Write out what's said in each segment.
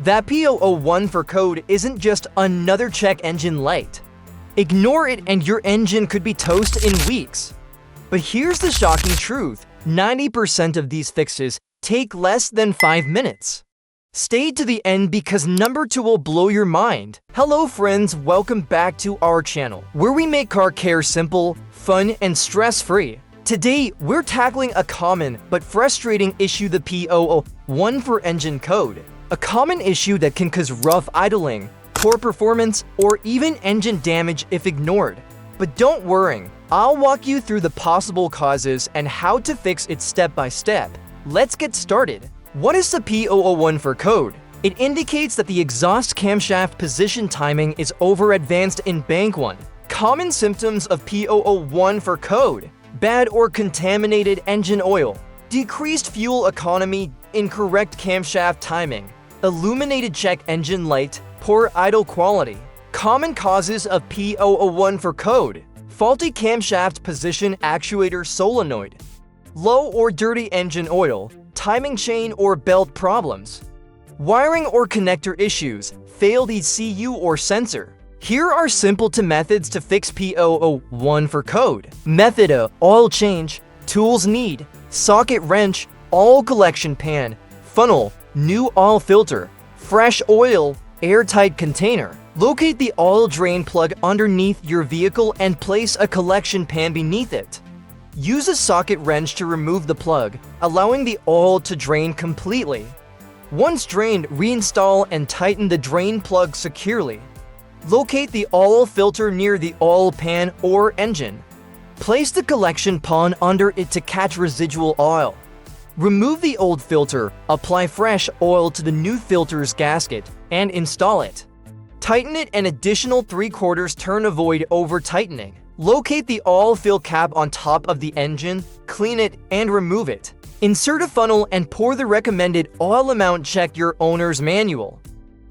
That P0014 code isn't just another check engine light. Ignore it and your engine could be toast in weeks. But here's the shocking truth. 90% of these fixes take less than 5 minutes. Stay to the end because number 2 will blow your mind. Hello friends, welcome back to our channel, where we make car care simple, fun, and stress-free. Today, we're tackling a common but frustrating issue, the P0014 engine code. A common issue that can cause rough idling, poor performance, or even engine damage if ignored. But don't worry, I'll walk you through the possible causes and how to fix it step by step. Let's get started. What is the P0014 code? It indicates that the exhaust camshaft position timing is over-advanced in bank 1. Common symptoms of P0014 code: bad or contaminated engine oil, decreased fuel economy, incorrect camshaft timing, illuminated check engine light, poor idle quality. Common causes of P0014 code: faulty camshaft position actuator solenoid, low or dirty engine oil, timing chain or belt problems, wiring or connector issues, failed ECU or sensor. Here are simple methods to fix P0014 code. Method A: oil change. Tools need socket wrench, oil collection pan, funnel, new oil filter, fresh oil, airtight container. Locate the oil drain plug underneath your vehicle and place a collection pan beneath it. Use a socket wrench to remove the plug, allowing the oil to drain completely. Once drained, reinstall and tighten the drain plug securely. Locate the oil filter near the oil pan or engine. Place the collection pan under it to catch residual oil. Remove the old filter, apply fresh oil to the new filter's gasket, and install it. Tighten it an additional 3/4 turn, avoid over-tightening. Locate the oil fill cap on top of the engine, clean it, and remove it. Insert a funnel and pour the recommended oil amount. Check your owner's manual.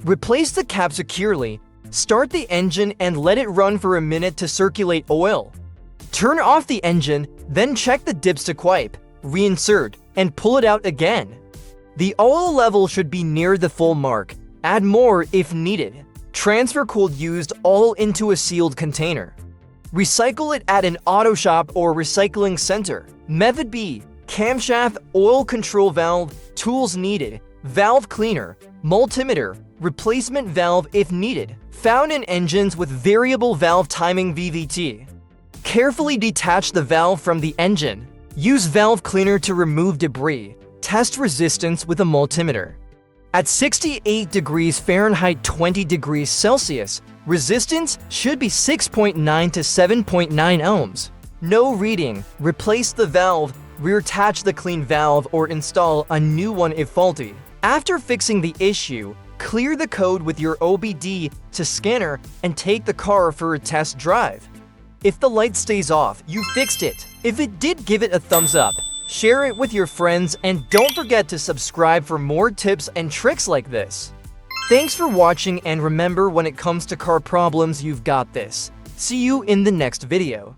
Replace the cap securely. Start the engine and let it run for a minute to circulate oil. Turn off the engine, then check the dipstick wipe, reinsert, and pull it out again. The oil level should be near the full mark. Add more if needed. Transfer cooled used oil into a sealed container. Recycle it at an auto shop or recycling center. Method B: camshaft oil control valve, tools needed, valve cleaner, multimeter, replacement valve if needed. Found in engines with variable valve timing (VVT). Carefully detach the valve from the engine. Use valve cleaner to remove debris. Test resistance with a multimeter. At 68 degrees Fahrenheit, 20 degrees Celsius, resistance should be 6.9 to 7.9 ohms. No reading. Replace the valve, reattach the clean valve, or install a new one if faulty. After fixing the issue, clear the code with your OBD2 scanner and take the car for a test drive. If the light stays off, you fixed it. If it did, give it a thumbs up. Share it with your friends and don't forget to subscribe for more tips and tricks like this. Thanks for watching, and remember, when it comes to car problems, you've got this. See you in the next video.